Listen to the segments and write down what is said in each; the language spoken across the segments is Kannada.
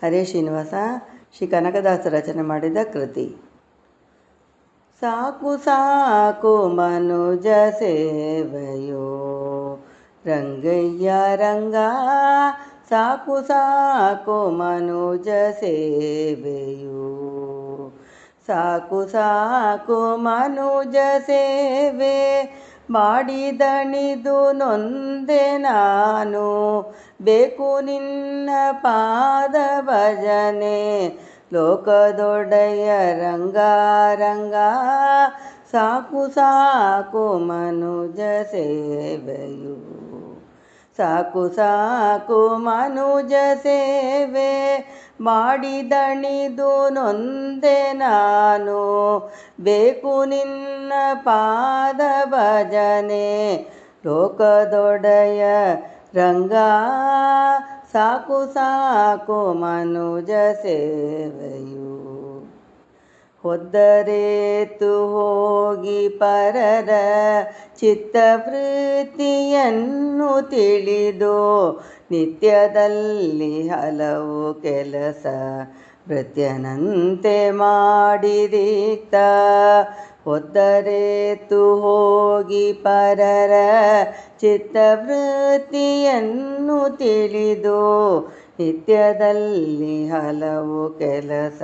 ಹರೇ ಶ್ರೀನಿವಾಸ ಶ್ರೀ ಕನಕದಾಸ ರಚನೆ ಮಾಡಿದ ಕೃತಿ. ಸಾಕು ಸಾಕು ಮನುಜ ಸೇವೆಯೋ ರಂಗಯ್ಯ ರಂಗ, ಸಾಕು ಸಾಕು ಮನುಜ ಸೇವೆಯೋ, ಸಾಕು ಸಾಕು ಮನುಜ ಸೇವೆ ಮಾಡಿದಣಿದು ನೊಂದೆ ನಾನು, ಬೇಕು ನಿನ್ನ ಪಾದ ಭಜನೆ ಲೋಕದೊಡೆಯ ರಂಗ ರಂಗ, ಸಾಕು ಸಾಕು ಮನುಜ ಸೇವೆಯು, ಸಾಕು ಸಾಕು ಮನುಜ ಸೇವೆ ಮಾಡಿದಣಿದು ನೊಂದೆ ನಾನು, ಬೇಕು ನಿನ್ನ ಪಾದ ಭಜನೆ ಲೋಕದೊಡೆಯ ರಂಗ, ಸಾಕು ಸಾಕು ಮನುಜ ಸೇವೆಯು. ಹೊದ್ದರೇತು ಹೋಗಿ ಪರರ ಚಿತ್ತವೃತ್ತಿಯನ್ನು ತಿಳಿದು, ನಿತ್ಯದಲ್ಲಿ ಹಲವು ಕೆಲಸ ಭೃತ್ಯನಂತೆ ಮಾಡಿರಿಕ್ತ. ಹೊದ್ದರೇತು ಹೋಗಿ ಪರರ ಚಿತ್ತವೃತ್ತಿಯನ್ನು ತಿಳಿದು, ನಿತ್ಯದಲ್ಲಿ ಹಲವು ಕೆಲಸ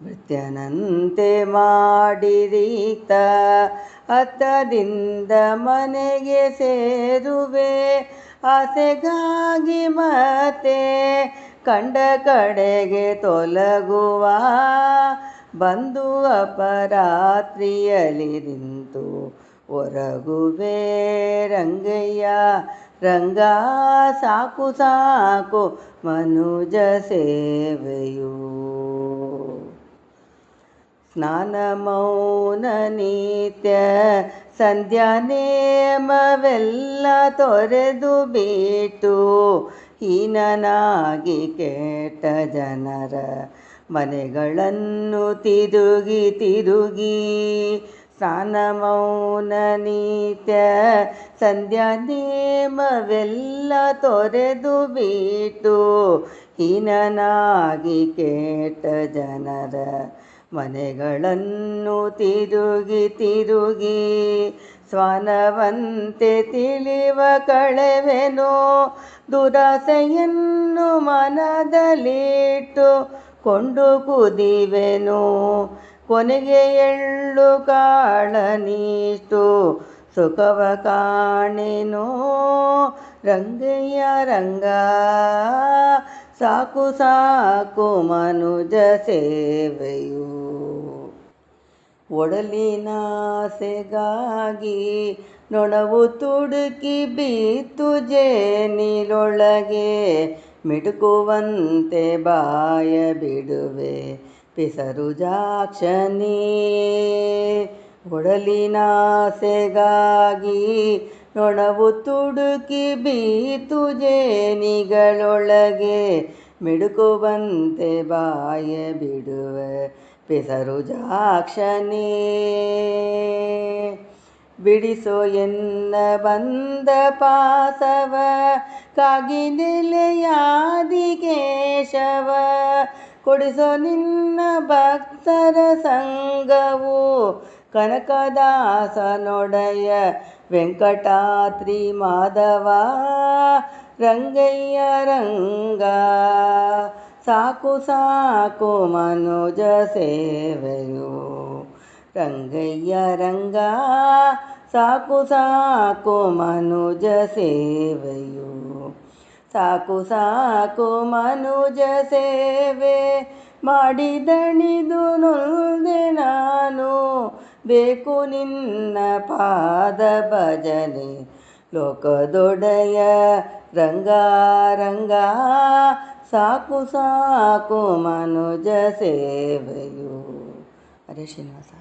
ಭೃತ್ಯನಂತೆ ಮಾಡಿರಿಕ್ತ. ಹತ್ತದಿಂದ ಮನೆಗೆ ಸೇರುವೆ ಆಸೆಗಾಗಿ ಮತ್ತೆ ಕಂಡ ಕಡೆಗೆ ತೊಲಗುವ, ಬಂದು ಅಪರಾತ್ರಿಯಲ್ಲಿ ನಿಂತು ಹೊರಗುವೆ ರಂಗಯ್ಯ ರಂಗ, ಸಾಕು ಸಾಕು ಮನುಜ ಸೇವೆಯು. ಸ್ನಾನ ಮೌನ ನಿತ್ಯ ಸಂಧ್ಯಾ ನೇಮವೆಲ್ಲ ತೊರೆದು ಬಿಟ್ಟು, ಹೀನನಾಗಿ ಕೆಟ್ಟ ಜನರ ಮನೆಗಳನ್ನು ತಿರುಗಿ ತಿರುಗಿ, ಸ್ನಾನ ಮೌನ ನಿತ್ಯ ಸಂಧ್ಯಾ ನೇಮವೆಲ್ಲ ತೊರೆದು ಬಿಟ್ಟು, ಹೀನನಾಗಿ ಕೆಟ್ಟ ಜನರ ಮನೆಗಳನ್ನು ತಿರುಗಿ ತಿರುಗಿ, ಸ್ವಾನವಂತೆ ತಿಳಿವ ಕಳೆವೆನೋ ದುರಾಸೆಯನ್ನು ಮನದಲ್ಲಿಟ್ಟು ಕೊಂಡು ಕುದಿವೆನು, ಕೊನೆಗೆ ಎಳ್ಳು ಕಾಳನಿಷ್ಟು ಸುಖವ ಕಾಣೆನೋ ರಂಗಯ್ಯ ರಂಗ, ಸಾಕು ಸಾಕು ಮನುಜ ಸೇವೆಯು. ಒಡಲಿನಾಸೆಗಾಗಿ ನೊಣವು ತುಡುಕಿ ಬಿತ್ತು ಜೇನಿಲೊಳಗೆ, ಮಿಡುಕುವಂತೆ ಬಾಯ ಬಿಡುವೆ ಪಿಸರು ಜಾಕ್ಷನೇ. ಒಡಲಿನಾಸೆಗಾಗಿ ನೊಣವು ತುಡುಕಿ ಬೀತು ಜೇನಿಗಳೊಳಗೆ, ಮಿಡುಕುವಂತೆ ಬಾಯ ಬಿಡುವೆ ಪಿಸರು ಜಾಕ್ಷನೇ. ಬಿಡಿಸೋ ಎನ್ನ ಬಂದ ಪಾಸವ ಕಾಗಿ ನೆಲೆಯಾದಿ ಕೇಶವ, ಕೊಡಿಸೋ ನಿನ್ನ ಭಕ್ತರ ಸಂಗವು ಕನಕದಾಸನೊಡೆಯ ವೆಂಕಟಾದ್ರಿ ಮಾಧವ ರಂಗಯ್ಯ ರಂಗ, ಸಾಕು ಸಾಕು ಮನುಜ ಸೇವೆಯು. ರಂಗಯ್ಯ ರಂಗ, ಸಾಕು ಸಾಕು ಮನುಜ ಸೇವೆಯು, ಸಾಕು ಸಾಕು ಮನುಜ ಸೇವೆ ಮಾಡಿದಣಿದು ನೊಂದೆ ನಾನು, ಬೇಕು ನಿನ್ನ ಪಾದ ಭಜನೆ ಲೋಕದೊಡೆಯ ರಂಗ ರಂಗ, ಸಾಕು ಸಾಕು ಮನುಜ ಸೇವೆಯು. ಹರೇ ಶ್ರೀನಿವಾಸ.